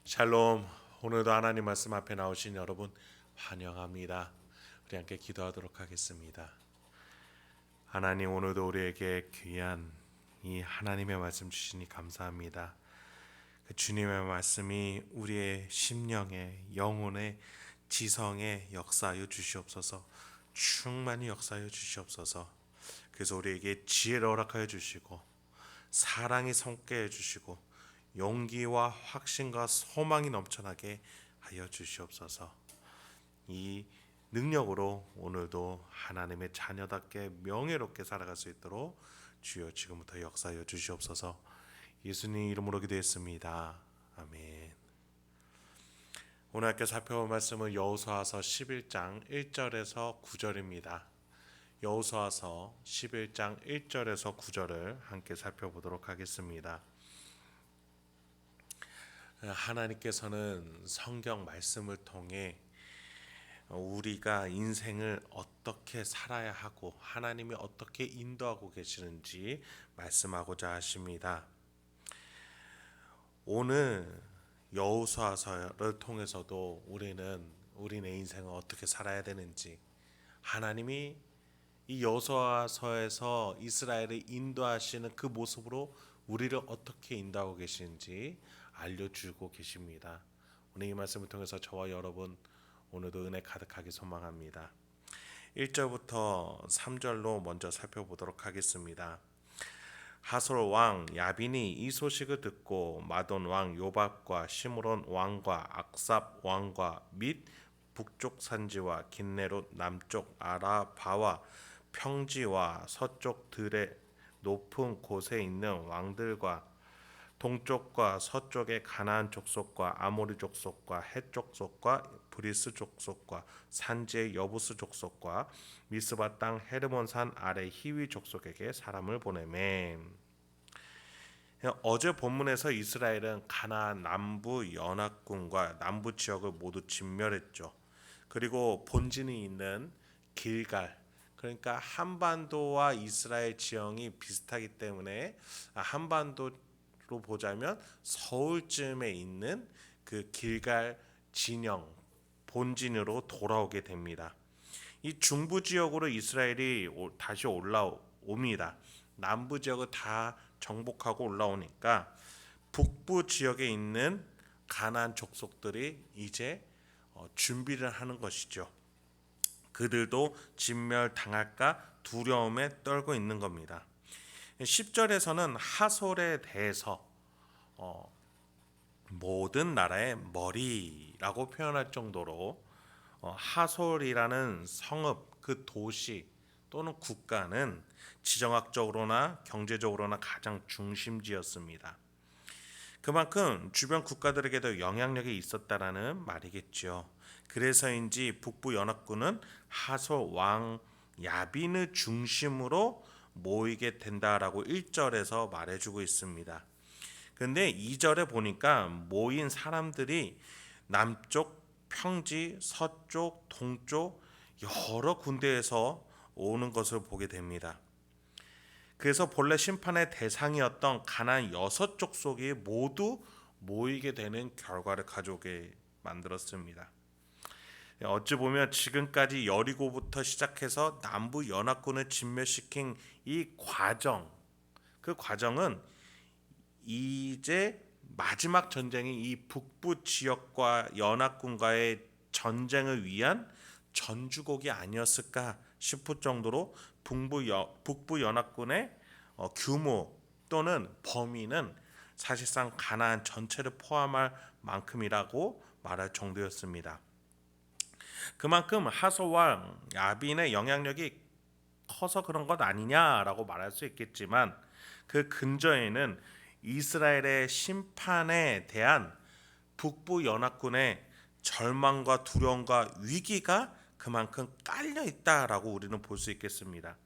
샬롬. 오늘도 하나님 말씀 앞에 나오신 여러분 환영합니다. 우리 함께 기도하도록 하겠습니다. 하나님, 오늘도 우리에게 귀한 이 하나님의 말씀 주시니 감사합니다. 그 주님의 말씀이 우리의 심령에, 영혼에, 지성에 역사하여 주시옵소서. 충만히 역사하여 주시옵소서. 그래서 우리에게 지혜를 허락하여 주시고 사랑이 샘게 해주시고 용기와 확신과 소망이 넘쳐나게 하여 주시옵소서. 이 능력으로 오늘도 하나님의 자녀답게 명예롭게 살아갈 수 있도록 주여 지금부터 역사하여 주시옵소서. 예수님 이름으로 기도했습니다. 아멘. 오늘 함께 살펴볼 말씀은 여호수아서 11장 1절에서 9절입니다. 여호수아서 11장 1절에서 9절을 함께 살펴보도록 하겠습니다. 하나님께서는 성경 말씀을 통해 우리가 인생을 어떻게 살아야 하고 하나님이 어떻게 인도하고 계시는지 말씀하고자 하십니다. 오늘 여호수아서를 통해서도 우리네 인생을 어떻게 살아야 되는지, 하나님이 이 여호수아서에서 이스라엘을 인도하시는 그 모습으로 우리를 어떻게 인도하고 계시는지 알려주고 계십니다. 오늘 이 말씀을 통해서 저와 여러분 오늘도 은혜 가득하게 소망합니다. 1절부터 3절로 먼저 살펴보도록 하겠습니다. 하솔 왕 야빈이 이 소식을 듣고 마돈 왕 요밥과 시므론 왕과 악삽 왕과 및 북쪽 산지와 긴네롯 남쪽 아라바와 평지와 서쪽 들의 높은 곳에 있는 왕들과 동쪽과 서쪽의 가나안 족속과 아모리 족속과 헷 족속과 브리스 족속과 산지의 여부스 족속과 미스바 땅 헤르몬산 아래 히위 족속에게 사람을 보내매. 어제 본문에서 이스라엘은 가나안 남부 연합군과 남부 지역을 모두 진멸했죠. 그리고 본진이 있는 길갈, 그러니까 한반도와 이스라엘 지형이 비슷하기 때문에 한반도로 보자면 서울쯤에 있는 그 길갈 진영 본진으로 돌아오게 됩니다. 이 중부 지역으로 이스라엘이 다시 올라옵니다. 남부 지역을 다 정복하고 올라오니까 북부 지역에 있는 가나안 족속들이 이제 준비를 하는 것이죠. 그들도 진멸당할까 두려움에 떨고 있는 겁니다. 10절에서는 하솔에 대해서 모든 나라의 머리라고 표현할 정도로 하솔이라는 성읍, 그 도시 또는 국가는 지정학적으로나 경제적으로나 가장 중심지였습니다. 그만큼 주변 국가들에게도 영향력이 있었다라는 말이겠죠. 그래서인지 북부 연합군은 하솔 왕 야빈을 중심으로 모이게 된다라고 1절에서 말해주고 있습니다. 근데 2절에 보니까 모인 사람들이 남쪽, 평지, 서쪽, 동쪽 여러 군데에서 오는 것을 보게 됩니다. 그래서 본래 심판의 대상이었던 가나안 6족속이 모두 모이게 되는 결과를 가져오게 만들었습니다. 어찌 보면 지금까지 여리고부터 시작해서 남부 연합군을 진멸시킨 이 과정, 그 과정은 이제 마지막 전쟁이 이 북부 지역과 연합군과의 전쟁을 위한 전주곡이 아니었을까 싶을 정도로 북부 연합군의 규모 또는 범위는 사실상 가나안 전체를 포함할 만큼이라고 말할 정도였습니다. 그만큼 하솔 왕 야빈의 영향력이 커서 그런 것 아니냐라고 말할 수 있겠지만 그 근저에는 이스라엘의 심판에 대한 북부 연합군의 절망과 두려움과 위기가 그만큼 깔려 있다라고 우리는 볼 수 있겠습니다.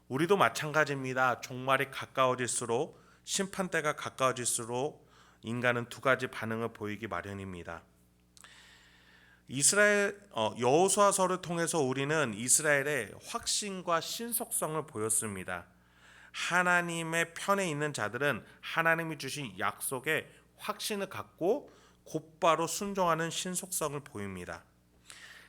우리도 마찬가지입니다. 종말이 가까워질수록, 심판 때가 가까워질수록 인간은 두 가지 반응을 보이기 마련입니다. 여호수아서를 통해서 우리는 이스라엘의 확신과 신속성을 보였습니다. 하나님의 편에 있는 자들은 하나님이 주신 약속에 확신을 갖고 곧바로 순종하는 신속성을 보입니다.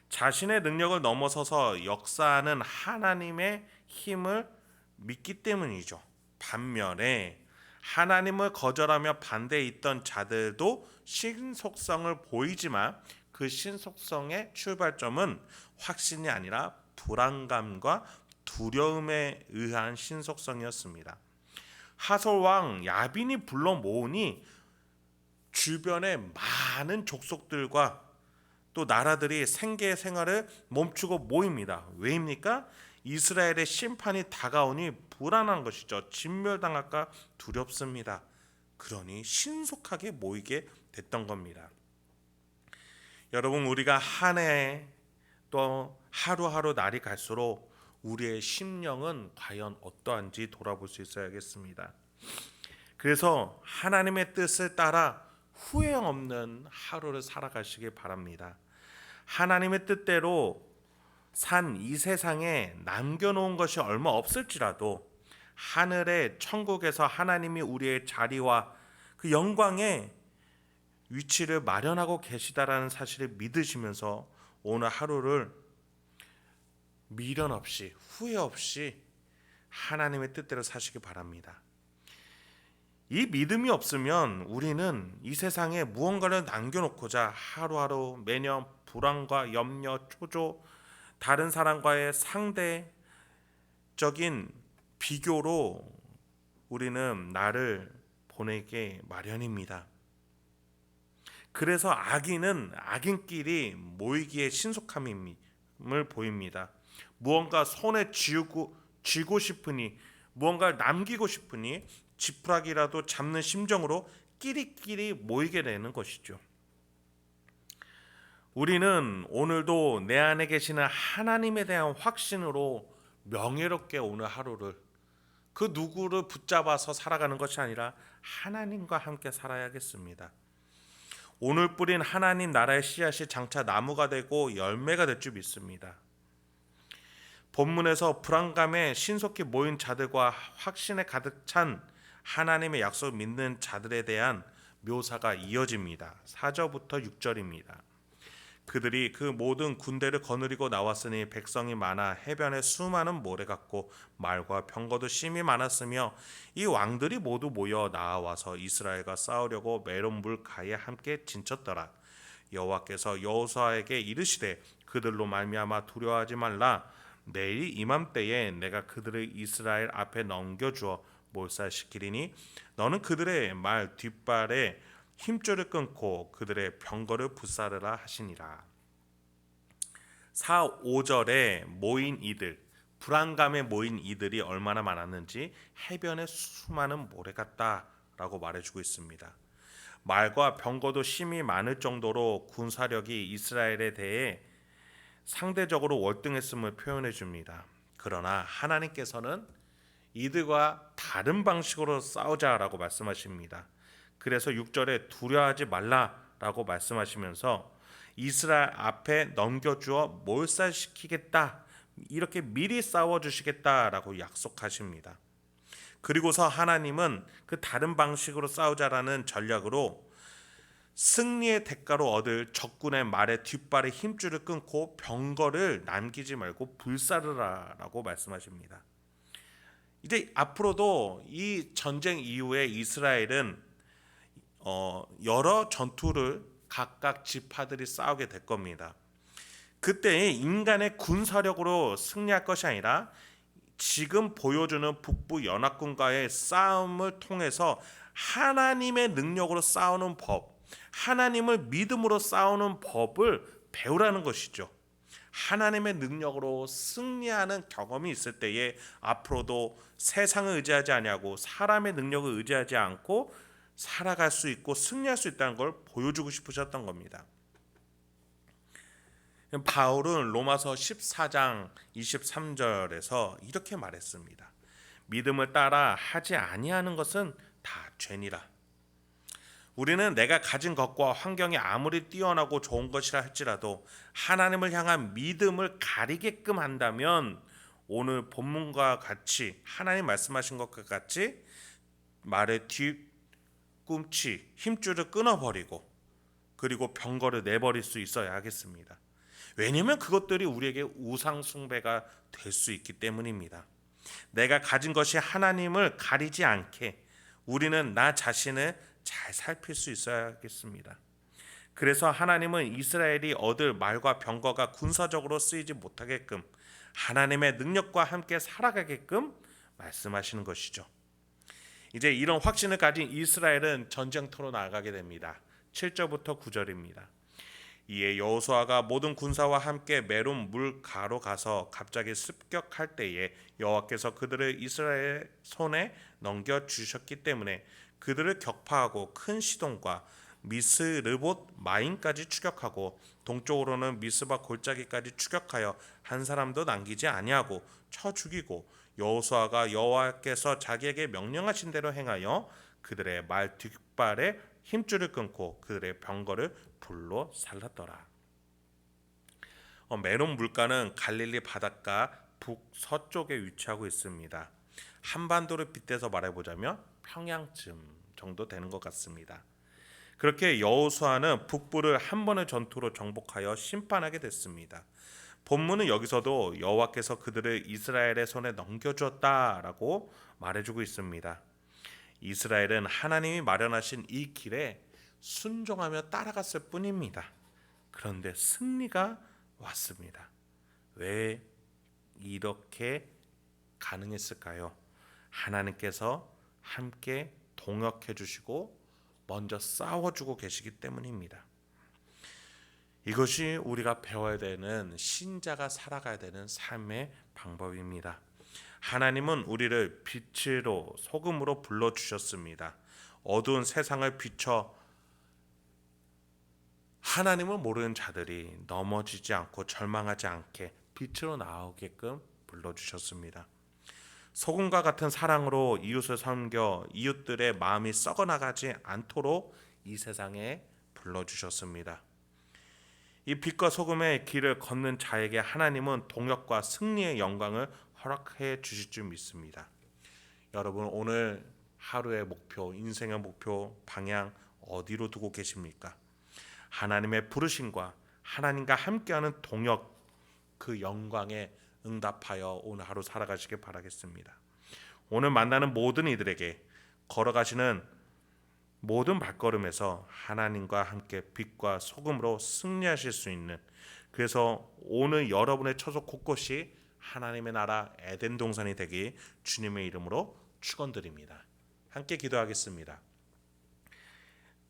자신의 능력을 넘어서서 역사하는 하나님의 힘을 믿기 때문이죠. 반면에 하나님을 거절하며 반대에 있던 자들도 신속성을 보이지만 그 신속성의 출발점은 확신이 아니라 불안감과 두려움에 의한 신속성이었습니다. 하솔 왕 야빈이 불러 모으니 주변의 많은 족속들과 또 나라들이 생계 생활을 멈추고 모입니다. 왜입니까? 이스라엘의 심판이 다가오니 불안한 것이죠. 진멸당할까 두렵습니다. 그러니 신속하게 모이게 됐던 겁니다. 여러분, 우리가 한 해에 또 하루하루 날이 갈수록 우리의 심령은 과연 어떠한지 돌아볼 수 있어야겠습니다. 그래서 하나님의 뜻을 따라 후회 없는 하루를 살아가시길 바랍니다. 하나님의 뜻대로 산 이 세상에 남겨놓은 것이 얼마 없을지라도 하늘의 천국에서 하나님이 우리의 자리와 그 영광의 위치를 마련하고 계시다라는 사실을 믿으시면서 오늘 하루를 미련 없이 후회 없이 하나님의 뜻대로 사시기 바랍니다. 이 믿음이 없으면 우리는 이 세상에 무언가를 남겨놓고자 하루하루 매년 불안과 염려, 초조, 다른 사람과의 상대적인 비교로 우리는 나를 보내게 마련입니다. 그래서 악인은 악인끼리 모이기에 신속함을 보입니다. 무언가 손에 쥐고 싶으니 무언가를 남기고 싶으니 지푸라기라도 잡는 심정으로 끼리끼리 모이게 되는 것이죠. 우리는 오늘도 내 안에 계시는 하나님에 대한 확신으로 명예롭게 오늘 하루를 그 누구를 붙잡아서 살아가는 것이 아니라 하나님과 함께 살아야겠습니다. 오늘 뿌린 하나님 나라의 씨앗이 장차 나무가 되고 열매가 될 줄 믿습니다. 본문에서 불안감에 신속히 모인 자들과 확신에 가득 찬 하나님의 약속을 믿는 자들에 대한 묘사가 이어집니다. 4절부터 6절입니다. 그들이 그 모든 군대를 거느리고 나왔으니 백성이 많아 해변에 수많은 모래 같고 말과 병거도 심히 많았으며 이 왕들이 모두 모여 나와서 이스라엘과 싸우려고 메론 물 가에 함께 진쳤더라. 여호와께서 여호수아에게 이르시되 그들로 말미암아 두려워하지 말라. 내일 이맘때에 내가 그들을 이스라엘 앞에 넘겨주어 몰살시키리니 너는 그들의 말 뒷발에 힘줄을 끊고 그들의 병거를 불사르라 하시니라. 4, 5절에 모인 이들, 불안감에 모인 이들이 얼마나 많았는지 해변에 수많은 모래 같다라고 말해주고 있습니다. 말과 병거도 심히 많을 정도로 군사력이 이스라엘에 대해 상대적으로 월등했음을 표현해 줍니다. 그러나 하나님께서는 이들과 다른 방식으로 싸우자라고 말씀하십니다. 그래서 6절에 두려워하지 말라라고 말씀하시면서 이스라엘 앞에 넘겨주어 몰살시키겠다, 이렇게 미리 싸워주시겠다라고 약속하십니다. 그리고서 하나님은 그 다른 방식으로 싸우자라는 전략으로 승리의 대가로 얻을 적군의 말의 뒷발에 힘줄을 끊고 병거를 남기지 말고 불사르라라고 말씀하십니다. 이제 앞으로도 이 전쟁 이후에 이스라엘은 여러 전투를 각각 지파들이 싸우게 될 겁니다. 그때 인간의 군사력으로 승리할 것이 아니라 지금 보여주는 북부 연합군과의 싸움을 통해서 하나님의 능력으로 싸우는 법, 하나님을 믿음으로 싸우는 법을 배우라는 것이죠. 하나님의 능력으로 승리하는 경험이 있을 때에 앞으로도 세상을 의지하지 아니하고 사람의 능력을 의지하지 않고 살아갈 수 있고 승리할 수 있다는 걸 보여주고 싶으셨던 겁니다. 바울은 로마서 14장 23절에서 이렇게 말했습니다. 믿음을 따라 하지 아니하는 것은 다 죄니라. 우리는 내가 가진 것과 환경이 아무리 뛰어나고 좋은 것이라 할지라도 하나님을 향한 믿음을 가리게끔 한다면 오늘 본문과 같이 하나님 말씀하신 것과 같이 말의 뒤꿈치 힘줄을 끊어버리고 그리고 병거를 내버릴 수 있어야 하겠습니다. 왜냐하면 그것들이 우리에게 우상 숭배가 될 수 있기 때문입니다. 내가 가진 것이 하나님을 가리지 않게 우리는 나 자신을 잘 살필 수 있어야겠습니다. 그래서 하나님은 이스라엘이 얻을 말과 병거가 군사적으로 쓰이지 못하게끔 하나님의 능력과 함께 살아가게끔 말씀하시는 것이죠. 이제 이런 확신을 가진 이스라엘은 전쟁터로 나아가게 됩니다. 7절부터 9절입니다. 이에 여호수아가 모든 군사와 함께 메론 물가로 가서 갑자기 습격할 때에 여호와께서 그들을 이스라엘 손에 넘겨 주셨기 때문에 그들을 격파하고 큰 시돈과 미스르봇 마임까지 추격하고 동쪽으로는 미스바 골짜기까지 추격하여 한 사람도 남기지 아니하고 쳐 죽이고 여호수아가 여호와께서 자기에게 명령하신 대로 행하여 그들의 말 뒷발에 힘줄을 끊고 그들의 병거를 불로 살랐더라. 메론 물가는 갈릴리 바닷가 북서쪽에 위치하고 있습니다. 한반도를 빗대서 말해보자면 평양쯤 정도 되는 것 같습니다. 그렇게 여호수아는 북부를 한 번의 전투로 정복하여 심판하게 됐습니다. 본문은 여기서도 여호와께서 그들을 이스라엘의 손에 넘겨주었다라고 말해주고 있습니다. 이스라엘은 하나님이 마련하신 이 길에 순종하며 따라갔을 뿐입니다. 그런데 승리가 왔습니다. 왜 이렇게 가능했을까요? 하나님께서 함께 동역해 주시고 먼저 싸워주고 계시기 때문입니다. 이것이 우리가 배워야 되는 신자가 살아가야 되는 삶의 방법입니다. 하나님은 우리를 빛으로 소금으로 불러주셨습니다. 어두운 세상을 비춰 하나님을 모르는 자들이 넘어지지 않고 절망하지 않게 빛으로 나오게끔 불러주셨습니다. 소금과 같은 사랑으로 이웃을 섬겨 이웃들의 마음이 썩어나가지 않도록 이 세상에 불러주셨습니다. 이 빛과 소금의 길을 걷는 자에게 하나님은 동역과 승리의 영광을 허락해 주실 줄 믿습니다. 여러분 오늘 하루의 목표, 인생의 목표, 방향 어디로 두고 계십니까? 하나님의 부르심과 하나님과 함께하는 동역 그 영광에 응답하여 오늘 하루 살아가시길 바라겠습니다. 오늘 만나는 모든 이들에게 걸어가시는 모든 발걸음에서 하나님과 함께 빛과 소금으로 승리하실 수 있는, 그래서 오늘 여러분의 처소 곳곳이 하나님의 나라 에덴 동산이 되기 주님의 이름으로 축원드립니다. 함께 기도하겠습니다.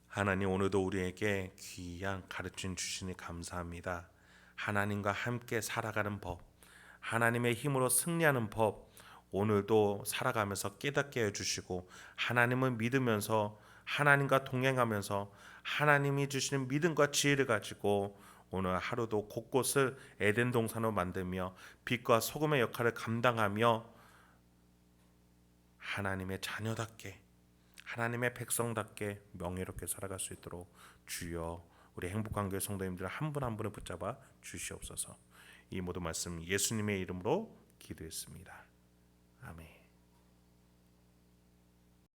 하나님 오늘도 우리에게 귀한 가르침 주시니 감사합니다. 하나님과 함께 살아가는 법, 하나님의 힘으로 승리하는 법 오늘도 살아가면서 깨닫게 해주시고 하나님을 믿으면서 하나님과 동행하면서 하나님이 주시는 믿음과 지혜를 가지고 오늘 하루도 곳곳을 에덴 동산으로 만들며 빛과 소금의 역할을 감당하며 하나님의 자녀답게 하나님의 백성답게 명예롭게 살아갈 수 있도록 주여 우리 행복한 교회 성도님들 한 분 한 분을 붙잡아 주시옵소서. 이 모든 말씀 예수님의 이름으로 기도했습니다.